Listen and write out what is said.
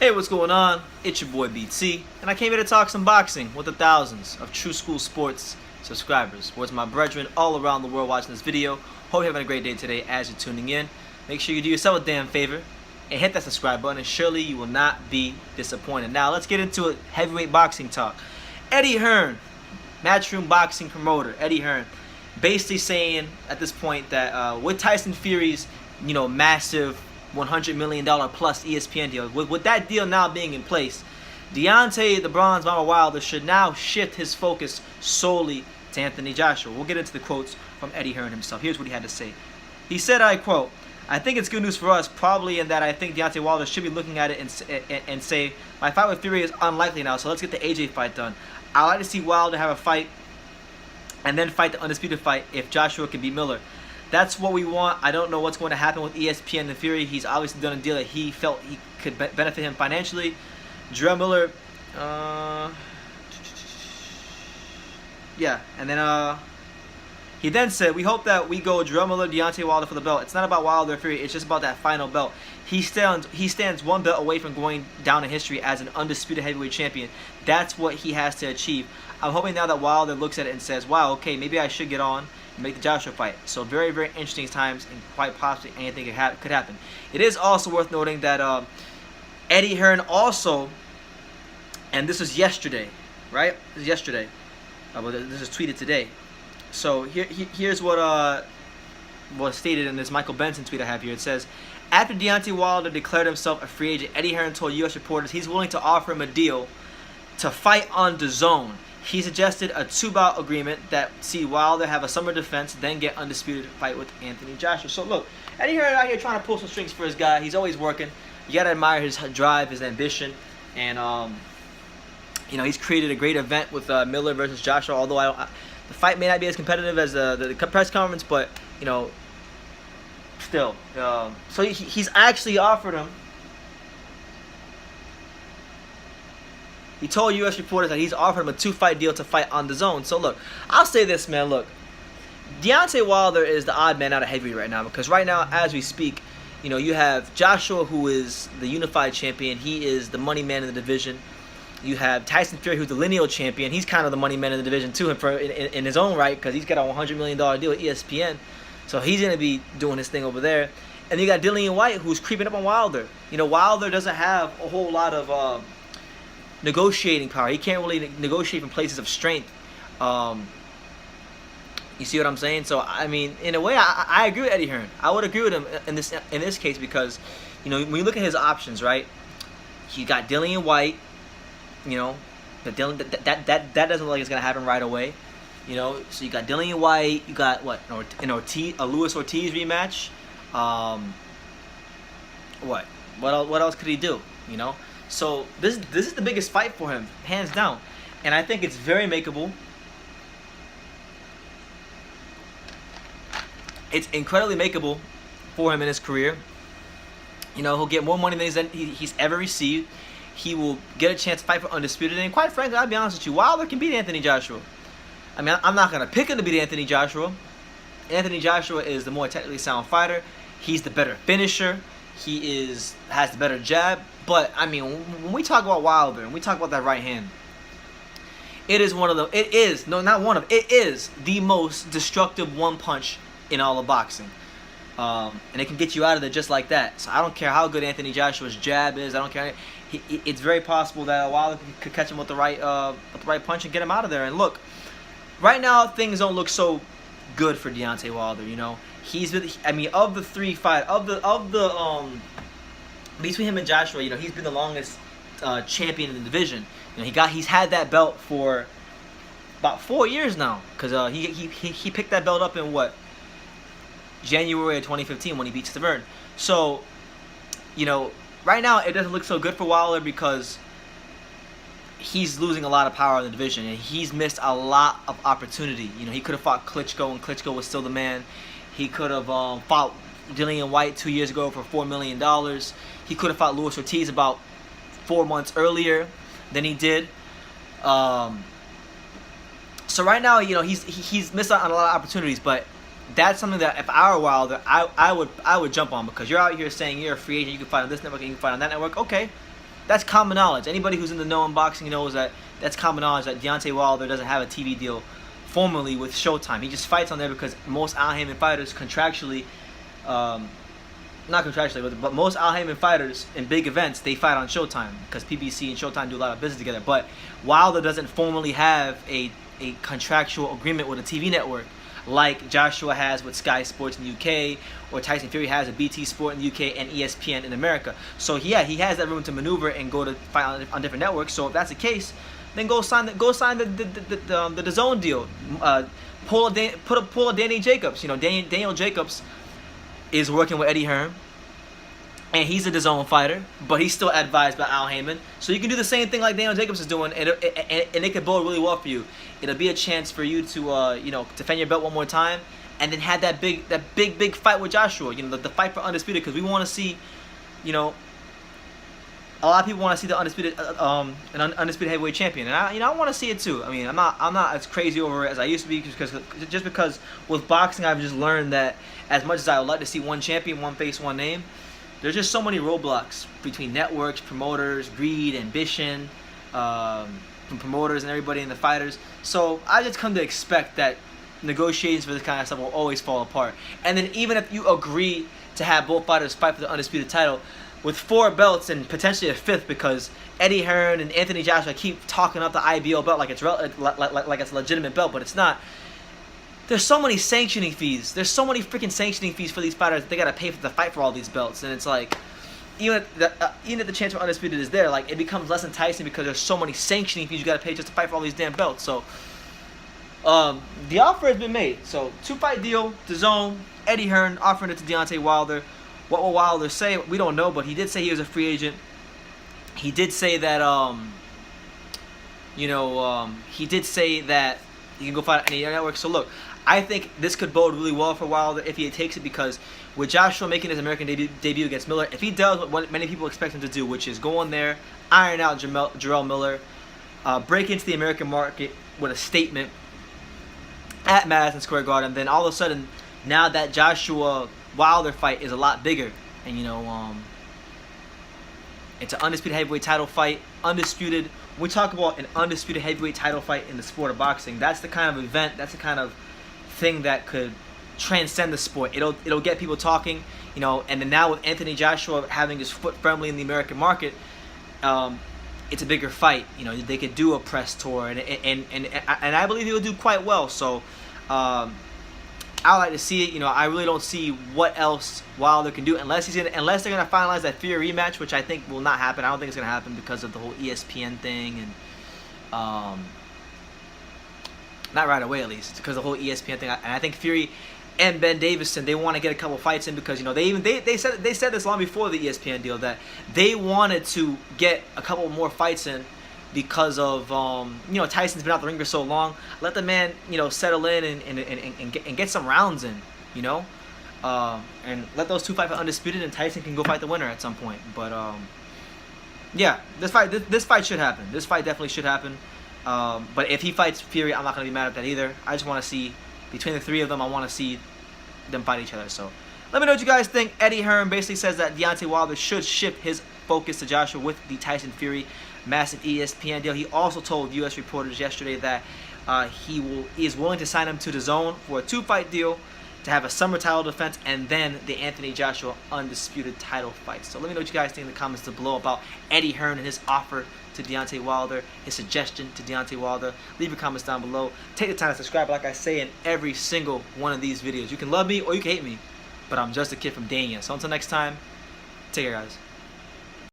Hey, what's going on? It's your boy BT, and I came here to talk some boxing with the thousands of True School Sports subscribers. Where's my brethren all around the world watching this video? Hope you're having a great day today as you're tuning in. Make sure you do yourself a damn favor and hit that subscribe button, and surely you will not be disappointed. Now, let's get into it. Heavyweight boxing talk. Eddie Hearn, Matchroom Boxing promoter, Eddie Hearn, basically saying at this point that with Tyson Fury's, massive $100 million plus ESPN deal, with that deal now being in place, Deontay, the Bronze Bomber Wilder, should now shift his focus solely to Anthony Joshua. We'll get into the quotes from Eddie Hearn himself. Here's what he had to say. He said, I quote, "I think it's good news for us, probably in that I think Deontay Wilder should be looking at it and say, my fight with Fury is unlikely now, so let's get the AJ fight done. I'd like to see Wilder have a fight and then fight the undisputed fight if Joshua can beat Miller. That's what we want. I don't know what's going to happen with ESPN and Fury. He's obviously done a deal that he felt he could benefit him financially. Jarrell Miller, yeah." And then he then said, "We hope that we go Jarrell Miller, Deontay Wilder for the belt. It's not about Wilder or Fury. It's just about that final belt. He stands one belt away from going down in history as an undisputed heavyweight champion. That's what he has to achieve. I'm hoping now that Wilder looks at it and says, wow, okay, maybe I should get on and make the Joshua fight." So very, very interesting times, and quite possibly anything could happen. It is also worth noting that Eddie Hearn also, and this was yesterday, right? This is yesterday. Well, this is tweeted today. So here's what was stated in this Michael Benson tweet I have here. It says, after Deontay Wilder declared himself a free agent, Eddie Hearn told U.S. reporters he's willing to offer him a deal to fight on DAZN. He suggested a 2-bout agreement that see Wilder have a summer defense, then get undisputed fight with Anthony Joshua. So look, Eddie Hearn out here trying to pull some strings for his guy. He's always working. You gotta admire his drive, his ambition, and he's created a great event with Miller versus Joshua. Although the fight may not be as competitive as the press conference, but still. So he's actually offered him. He told U.S. reporters that he's offered him a 2-fight deal to fight on DAZN. So look, I'll say this, man. Look, Deontay Wilder is the odd man out of heavyweight right now, because right now, as we speak, you have Joshua, who is the unified champion. He is the money man in the division. You have Tyson Fury, who's the lineal champion. He's kind of the money man in the division too, in his own right, because he's got a $100 million deal with ESPN. So he's going to be doing his thing over there. And you got Dillian White, who's creeping up on Wilder. Wilder doesn't have a whole lot of negotiating power. He can't really negotiate from places of strength. You see what I'm saying? So I mean, in a way, I agree with Eddie Hearn. I would agree with him in this case, because when you look at his options, right? You got Dillian White. That doesn't look like it's gonna happen right away. So you got Dillian White. You got what? A Luis Ortiz rematch. What else could he do? So this is the biggest fight for him, hands down, and I think it's very makeable. It's incredibly makeable for him in his career. He'll get more money than he's ever received. He will get a chance to fight for undisputed, and quite frankly, I'll be honest with you, Wilder can beat Anthony Joshua. I mean, I'm not gonna pick him to beat Anthony Joshua. Anthony Joshua is the more technically sound fighter. He's the better finisher. He has the better jab. But I mean, when we talk about Wilder and we talk about that right hand, it is the most destructive one punch in all of boxing. And it can get you out of there just like that. So I don't care how good Anthony Joshua's jab is. I don't care. It's very possible that Wilder could catch him with the right punch and get him out of there. And look, right now things don't look so good for Deontay Wilder. Of the 3 fight between him and Joshua, he's been the longest champion in the division. He's had that belt for about 4 years now, because he picked that belt up in January of 2015 when he beat Hearn. So, right now it doesn't look so good for Wilder, because he's losing a lot of power in the division, and he's missed a lot of opportunity. He could have fought Klitschko, and Klitschko was still the man. He could have fought Dillian White 2 years ago for $4 million. He could have fought Luis Ortiz about 4 months earlier than he did. So right now, he's missed out on a lot of opportunities, but that's something that if I were Wilder, I would jump on, because you're out here saying you're a free agent, you can fight on this network and you can fight on that network. Okay, that's common knowledge. Anybody who's in the know in boxing knows that that's common knowledge that Deontay Wilder doesn't have a TV deal formally with Showtime. He just fights on there because most Al Haymon fighters contractually, not contractually, but most Al Haymon fighters in big events, they fight on Showtime because PBC and Showtime do a lot of business together. But Wilder doesn't formally have a contractual agreement with a TV network like Joshua has with Sky Sports in the UK, or Tyson Fury has a BT Sport in the UK and ESPN in America. So yeah, he has that room to maneuver and go to fight on different networks. So if that's the case, then go sign the DAZN deal. Pull a Danny Jacobs. You know, Daniel Jacobs is working with Eddie Hearn, and he's a DAZN fighter, but he's still advised by Al Haymon. So you can do the same thing like Daniel Jacobs is doing, and it could bode really well for you. It'll be a chance for you to you know, defend your belt one more time, and then have that big fight with Joshua. You know, the fight for undisputed, because we want to see, you know, a lot of people want to see the undisputed an undisputed heavyweight champion, and I want to see it too. I mean, I'm not as crazy over it as I used to be, because with boxing I've just learned that as much as I would like to see one champion, one face, one name, there's just so many roadblocks between networks, promoters, greed, ambition, from promoters and everybody and the fighters. So I just come to expect that negotiations for this kind of stuff will always fall apart. And then even if you agree to have both fighters fight for the undisputed title, with 4 belts and potentially a 5th, because Eddie Hearn and Anthony Joshua keep talking up the IBO belt like it's like it's a legitimate belt, but it's not. There's so many sanctioning fees. There's so many freaking sanctioning fees for these fighters that they gotta pay for the fight for all these belts, and it's like, even if the chance for undisputed is there, like, it becomes less enticing because there's so many sanctioning fees you gotta pay just to fight for all these damn belts. So the offer has been made. So 2-fight deal, DAZN, Eddie Hearn offering it to Deontay Wilder. What will Wilder say? We don't know, but he did say he was a free agent. He did say that he did say that he can go fight at any network. So look, I think this could bode really well for Wilder if he takes it, because with Joshua making his American debut against Miller, if he does what many people expect him to do, which is go on there, iron out Jarrell Miller, break into the American market with a statement at Madison Square Garden, then all of a sudden, now that Joshua Wilder fight is a lot bigger, and you know, it's an undisputed heavyweight title fight. Undisputed. When we talk about an undisputed heavyweight title fight in the sport of boxing, that's the kind of event, that's the kind of thing that could transcend the sport. It'll get people talking, you know. And then now with Anthony Joshua having his foot firmly in the American market, it's a bigger fight. You know, they could do a press tour, and I believe he will do quite well. So I like to see it. You know, I really don't see what else Wilder can do unless they're gonna finalize that Fury rematch, which I think will not happen. I don't think it's gonna happen because of the whole ESPN thing, and not right away at least, because of the whole ESPN thing. And I think Fury and Ben Davison, they want to get a couple fights in, because you know they said this long before the ESPN deal, that they wanted to get a couple more fights in because of you know, Tyson's been out the ring for so long. Let the man, you know, settle in and get some rounds in, you know, and let those 2 fight for undisputed, and Tyson can go fight the winner at some point. But yeah, this fight should happen. This fight definitely should happen. But if he fights Fury, I'm not gonna be mad at that either. I just want to see, between the 3 of them, I want to see them fight each other. So let me know what you guys think. Eddie Hearn basically says that Deontay Wilder should shift his focus to Joshua with the Tyson Fury massive ESPN deal. He also told U.S. reporters yesterday that he is willing to sign him to DAZN for a 2-fight deal to have a summer title defense, and then the Anthony Joshua undisputed title fight. So let me know what you guys think in the comments below about Eddie Hearn and his offer to Deontay Wilder, his suggestion to Deontay Wilder. Leave your comments down below. Take the time to subscribe, like I say in every single one of these videos. You can love me or you can hate me, but I'm just a kid from Dania. So until next time, take care, guys.